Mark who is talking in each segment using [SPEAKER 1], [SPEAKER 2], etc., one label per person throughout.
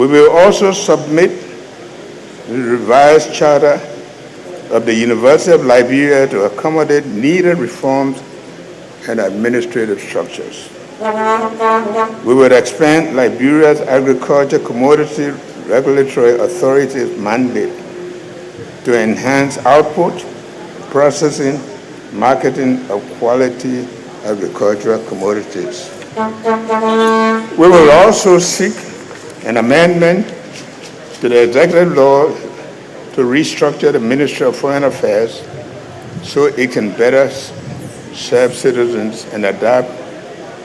[SPEAKER 1] We will also submit the revised charter of the University of Liberia to accommodate needed reforms and administrative structures. We will expand Liberia's Agriculture Commodity Regulatory Authority's mandate to enhance output, processing, marketing of quality agricultural commodities. We will also seek an amendment to the executive law to restructure the Ministry of Foreign Affairs so it can better serve citizens and adapt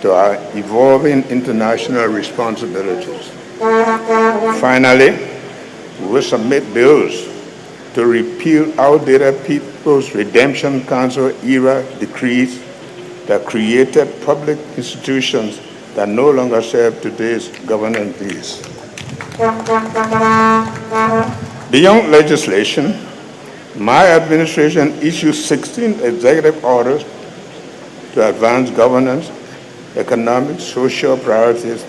[SPEAKER 1] to our evolving international responsibilities. Finally, we will submit bills to repeal outdated People's Redemption Council era decrees that created public institutions that no longer serve today's governance needs. Beyond legislation, my administration issued 16 executive orders to advance governance, economic, social priorities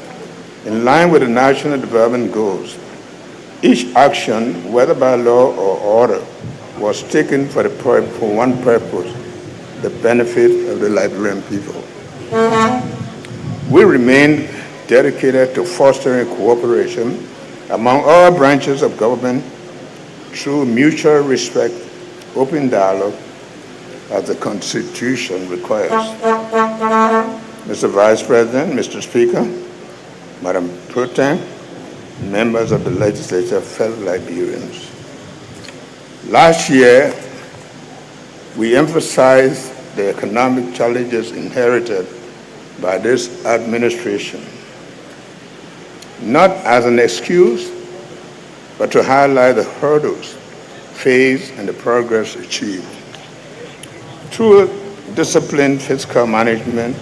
[SPEAKER 1] in line with the national development goals. Each action, whether by law or order, was taken for one purpose: the benefit of the Liberian people. We remain dedicated to fostering cooperation among all branches of government through mutual respect, open dialogue, as the Constitution requires. Mr. Vice President, Mr. Speaker, Madam Pro Tem, members of the legislature, fellow Liberians. Last year, we emphasized the economic challenges inherited by this administration, not as an excuse, but to highlight the hurdles faced and the progress achieved. Through disciplined fiscal management,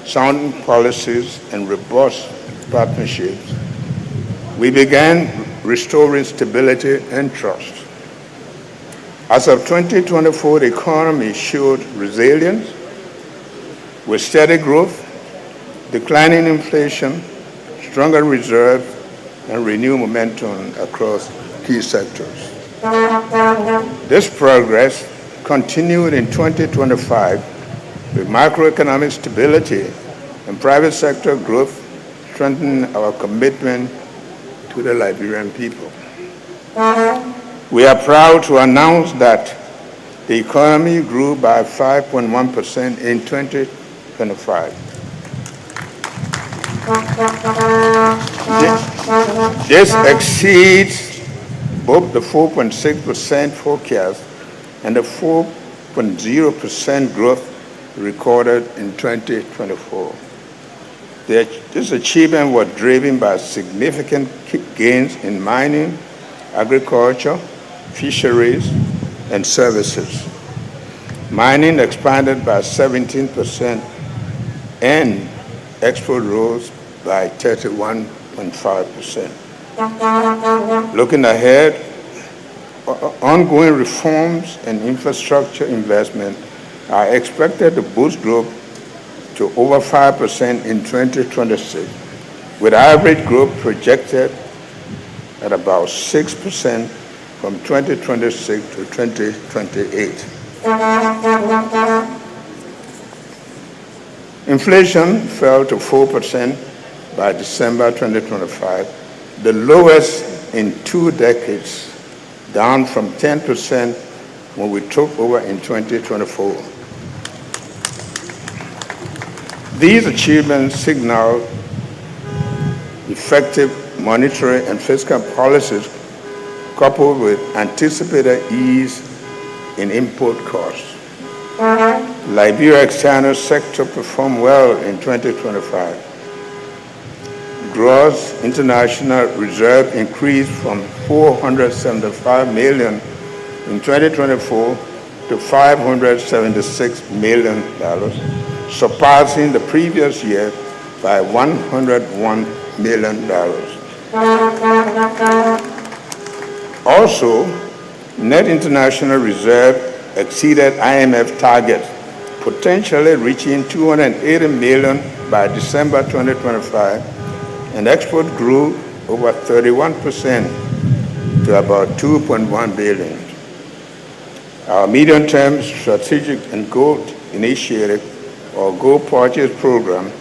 [SPEAKER 1] sound policies, and robust partnerships, we began restoring stability and trust. As of 2024, the economy showed resilience with steady growth, declining inflation, stronger reserves, and renewed momentum across key sectors. This progress continued in 2025 with macroeconomic stability and private sector growth, strengthening our commitment to the Liberian people. We are proud to announce that the economy grew by 5.1% in 2025. This exceeds both the 4.6% forecast and the 4.0% growth recorded in 2024. This achievement was driven by significant gains in mining, agriculture, fisheries, and services. Mining expanded by 17% and export rose by 31.5%. Looking ahead, ongoing reforms and infrastructure investment are expected to boost growth to over 5% in 2026, with average growth projected at about 6% from 2026 to 2028. Inflation fell to 4% by December 2025, the lowest in 2 decades, down from 10% when we took over in 2024. These achievements signal effective monetary and fiscal policies coupled with anticipated ease in import costs. Liberia's external sector performed well in 2025. Gross international reserve increased from $475 million in 2024 to $576 million, surpassing the previous year by $101 million. Also, net international reserve exceeded IMF targets, potentially reaching $280 million by December 2025, and export grew over 31% to about 2.1 billion. Our medium-term strategic and growth initiative, or Go Purchase program,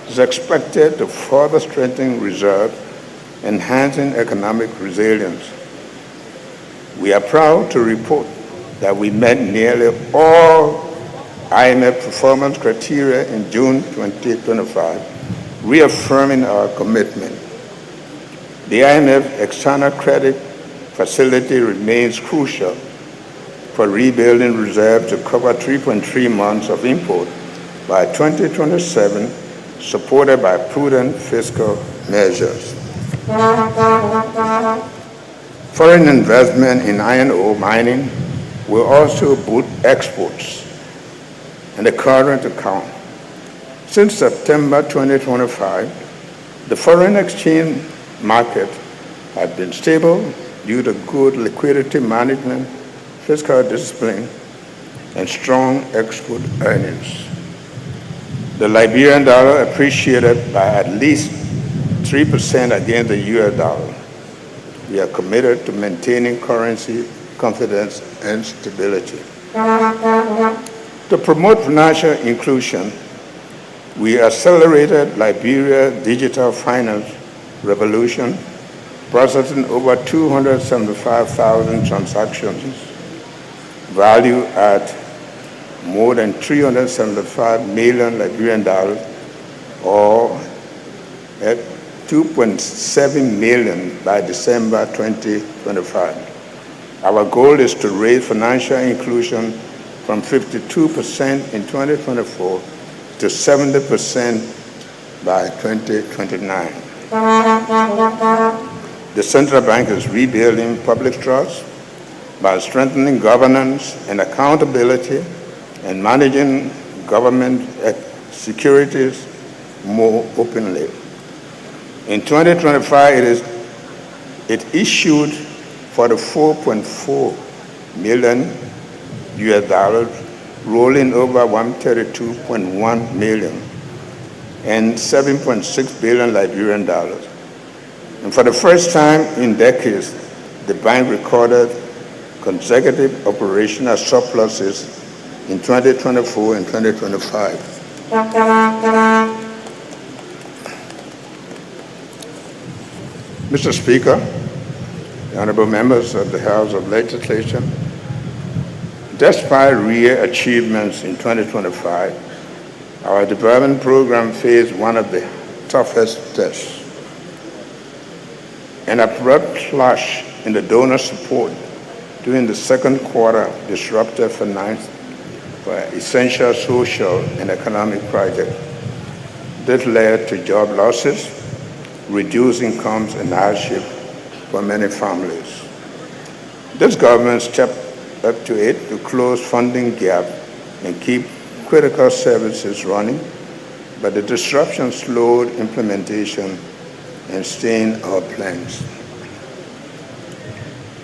[SPEAKER 1] is expected to further strengthen reserves, enhancing economic resilience. We are proud to report that we met nearly all IMF performance criteria in June 2025, reaffirming our commitment. The IMF external credit facility remains crucial for rebuilding reserves to cover 3.3 months of import by 2027, supported by prudent fiscal measures. Foreign investment in iron ore mining will also boost exports and the current account. Since September 2025, the foreign exchange market has been stable due to good liquidity management, fiscal discipline, and strong export earnings. The Liberian dollar appreciated by at least 3% against the US dollar. We are committed to maintaining currency confidence and stability. To promote financial inclusion, we accelerated Liberia's digital finance revolution, processing over 275,000 transactions, valued at more than 375 million Liberian dollars, or at 2.7 million by December 2025. Our goal is to raise financial inclusion from 52% in 2024 to 70% by 2029. The central bank is rebuilding public trust by strengthening governance and accountability and managing government securities more openly. In 2025, it issued $44.4 million US dollars, rolling over 132.1 million, and 7.6 billion Liberian dollars. And for the first time in decades, the bank recorded consecutive operational surpluses in 2024 and 2025. Mr. Speaker, honorable members of the House of Legislature, despite real achievements in 2025, our development program faced one of the toughest tests. An abrupt clash in the donor support during the second quarter disrupted finance for essential social and economic projects. This led to job losses, reduced incomes, and hardship for many families. This government stepped up to it to close funding gap and keep critical services running, but the disruption slowed implementation and stained our plans.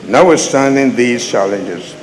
[SPEAKER 1] Notwithstanding these challenges,